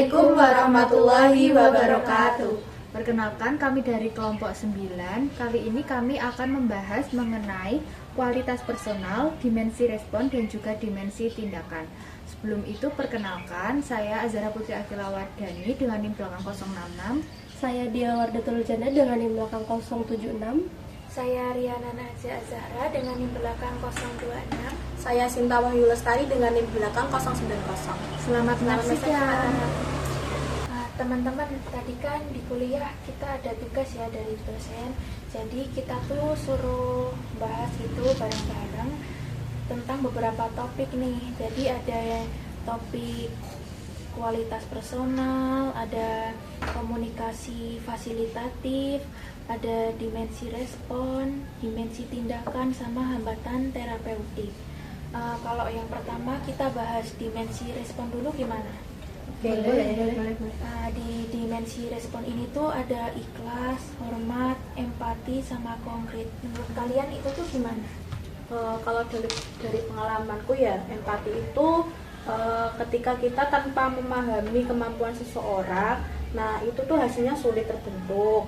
Assalamualaikum warahmatullahi wabarakatuh. Perkenalkan, kami dari kelompok 9. Kali ini kami akan membahas mengenai kualitas personal, dimensi respon, dan juga dimensi tindakan. Sebelum itu, perkenalkan, saya Azhara Putri Akila Wardani dengan NIM belakang 066. Saya Dia Wardatul Jannah dengan NIM belakang 076. Saya Riana Najah Azhara dengan NIM belakang 026. Saya Sinta Wahyu Lestari dengan NIM belakang 090. Selamat menyaksikan. Teman-teman, tadi kan di kuliah kita ada tugas ya dari dosen. Jadi kita tuh suruh bahas itu bareng-bareng tentang beberapa topik nih. Jadi ada topik kualitas personal, ada komunikasi fasilitatif, ada dimensi respon, dimensi tindakan, sama hambatan terapeutik. Kalau yang pertama kita bahas dimensi respon dulu gimana? Boleh. Di dimensi respon ini tuh ada ikhlas, hormat, empati, sama konkret. Menurut kalian itu tuh gimana? Kalau dari pengalamanku ya, empati itu ketika kita tanpa memahami kemampuan seseorang, nah itu tuh hasilnya sulit terbentuk.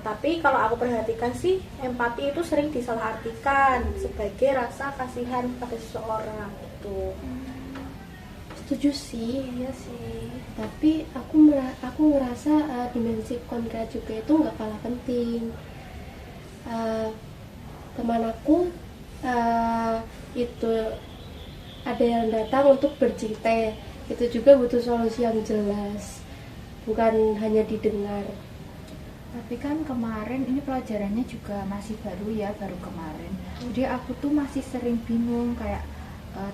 Tapi kalau aku perhatikan sih, empati itu sering disalahartikan sebagai rasa kasihan pada seseorang gitu. Setuju sih, Iya sih. tapi aku ngerasa dimensi konkret juga itu nggak kalah penting. Teman aku itu ada yang datang untuk bercerita, itu juga butuh solusi yang jelas, bukan hanya didengar. Tapi kan kemarin ini pelajarannya juga masih baru ya, baru kemarin. Jadi aku tuh masih sering bingung kayak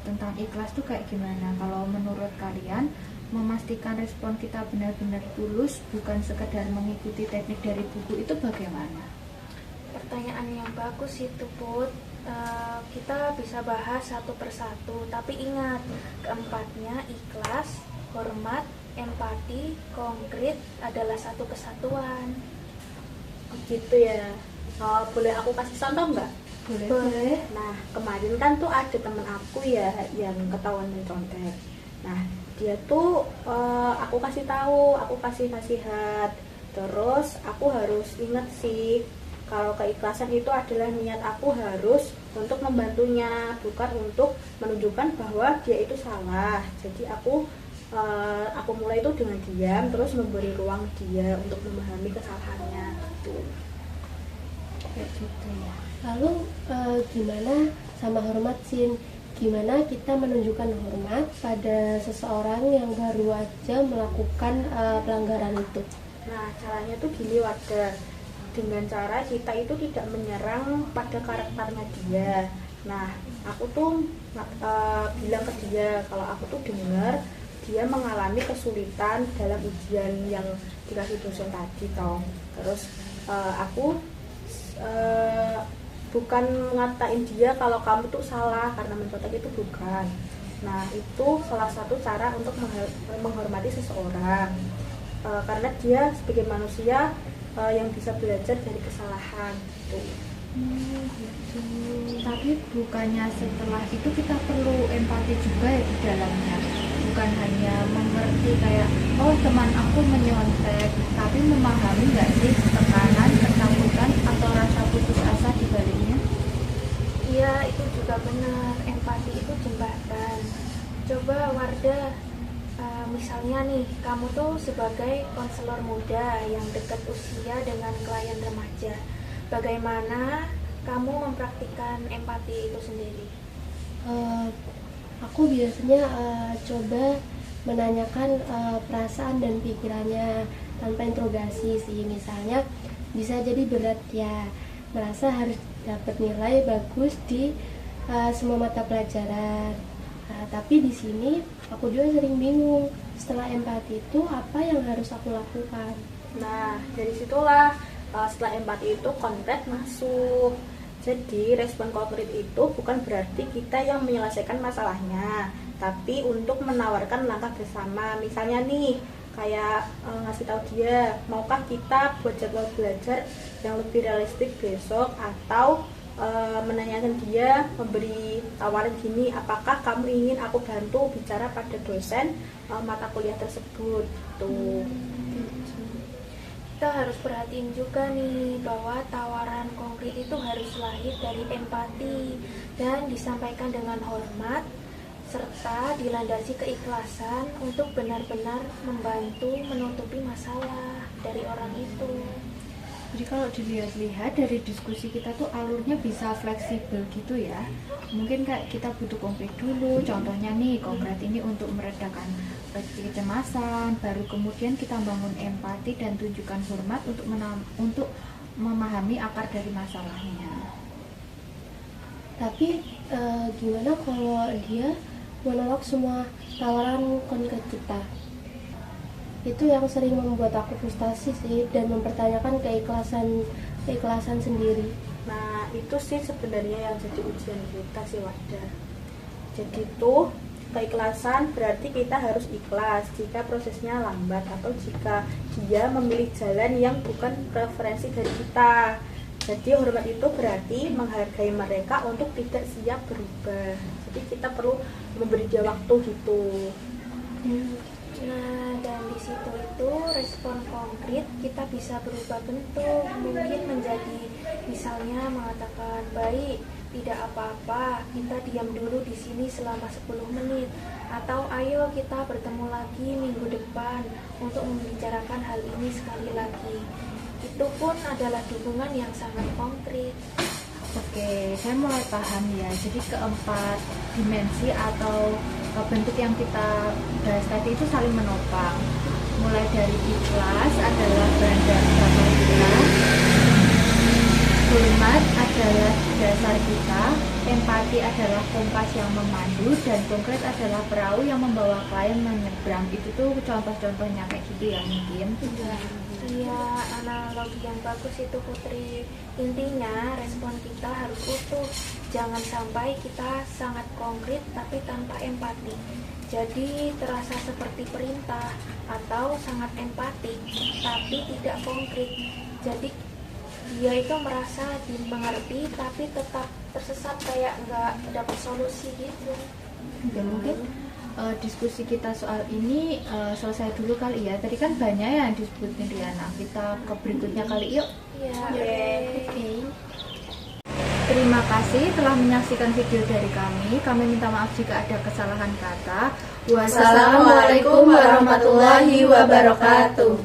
tentang ikhlas tuh kayak gimana. Kalau menurut kalian, memastikan respon kita benar-benar tulus, bukan sekedar mengikuti teknik dari buku, itu bagaimana? Pertanyaan yang bagus itu, Put. Kita bisa bahas satu persatu, tapi ingat, keempatnya ikhlas, hormat, empati, konkret adalah satu kesatuan. Gitu ya. Boleh aku kasih contoh nggak? Boleh. Nah, kemarin kan tuh ada temen aku ya yang ketahuan mencontek. Nah, dia tuh aku kasih tahu, aku kasih nasihat. Terus aku harus ingat sih, kalau keikhlasan itu adalah niat aku harus untuk membantunya, bukan untuk menunjukkan bahwa dia itu salah. Jadi aku mulai itu dengan diam, terus memberi ruang dia untuk memahami kesalahannya gitu. Kayak gitu ya. Lalu gimana sama hormat, Sin? Gimana kita menunjukkan hormat pada seseorang yang baru aja melakukan pelanggaran itu? Nah, caranya tuh gini, Wardah. Dengan cara kita itu tidak menyerang pada karakternya dia. Nah, aku tuh bilang ke dia kalau aku tuh dengar dia mengalami kesulitan dalam ujian yang dikasih dosen tadi toh. Terus aku bukan ngatain dia kalau kamu tuh salah karena mencontek, itu bukan. Nah, itu salah satu cara untuk menghormati seseorang, karena dia sebagai manusia yang bisa belajar dari kesalahan gitu. Gitu. Tapi bukannya setelah itu kita perlu empati juga ya di dalamnya, bukan hanya mengerti kayak oh teman aku menyontek, tapi memahami nggak sih tekanan, ketakutan, atau rasa putus asa di baliknya? Iya, itu juga benar. Empati itu jembatan. Coba Wardah, misalnya nih, kamu tuh sebagai konselor muda yang dekat usia dengan klien remaja, bagaimana kamu mempraktikkan empati itu sendiri? Aku biasanya coba menanyakan perasaan dan pikirannya tanpa interogasi sih. Misalnya bisa jadi berat ya, merasa harus dapat nilai bagus di semua mata pelajaran. Tapi di sini aku juga sering bingung, setelah empati itu apa yang harus aku lakukan. Nah, dari situlah setelah empati itu konkret masuk. Jadi respon konkret itu bukan berarti kita yang menyelesaikan masalahnya, tapi untuk menawarkan langkah bersama. Misalnya nih, kayak ngasih tahu dia, maukah kita buat jadwal belajar yang lebih realistik besok, atau menanyakan dia, memberi tawarin gini, apakah kamu ingin aku bantu bicara pada dosen mata kuliah tersebut tuh. Kita harus perhatiin juga nih bahwa tawaran konkret itu harus lahir dari empati dan disampaikan dengan hormat serta dilandasi keikhlasan untuk benar-benar membantu menutupi masalah dari orang itu. Jadi kalau dilihat-lihat dari diskusi kita tuh alurnya bisa fleksibel gitu ya. Mungkin kayak kita butuh konkret dulu, contohnya nih konkret ini untuk meredakan kecemasan, baru kemudian kita bangun empati dan tunjukkan hormat untuk memahami akar dari masalahnya. Tapi gimana kalau dia menolak semua tawaran konkret kita? Itu yang sering membuat aku frustasi sih, dan mempertanyakan keikhlasan sendiri. Nah itu sih sebenarnya yang jadi ujian kita sih Wardah. Jadi tuh keikhlasan berarti kita harus ikhlas jika prosesnya lambat atau jika dia memilih jalan yang bukan preferensi dari kita. Jadi hormat itu berarti menghargai mereka untuk tidak siap berubah. Jadi kita perlu memberi dia waktu gitu. Nah, dan di situ itu respon konkret kita bisa berubah bentuk, mungkin menjadi misalnya mengatakan, baik, tidak apa-apa, kita diam dulu di sini selama 10 menit, atau ayo kita bertemu lagi minggu depan untuk membicarakan hal ini sekali lagi. Itu pun adalah dukungan yang sangat konkret. Oke, saya mulai paham ya. Jadi keempat dimensi atau bentuk yang kita bahas tadi itu saling menopang. Mulai dari ikhlas adalah bahan dasar kita, hormat adalah dasar kita, empati adalah kompas yang memandu, dan konkret adalah perahu yang membawa klien menyeberang. Itu tuh contoh-contohnya kayak gitu ya mungkin. Iya, analogi yang bagus itu Putri. Intinya respon kita harus utuh. Jangan sampai kita sangat konkret tapi tanpa empati. Jadi terasa seperti perintah atau sangat empatik tapi tidak konkret. Jadi dia itu merasa dimengerti tapi tetap tersesat, kayak nggak dapat solusi gitu. Ya mungkin diskusi kita soal ini selesai dulu kali ya. Tadi kan banyak yang disebutin Riana. Kita ke berikutnya kali yuk. Ya, Oke. Terima kasih telah menyaksikan video dari kami. Kami minta maaf jika ada kesalahan kata. Wassalamualaikum warahmatullahi wabarakatuh.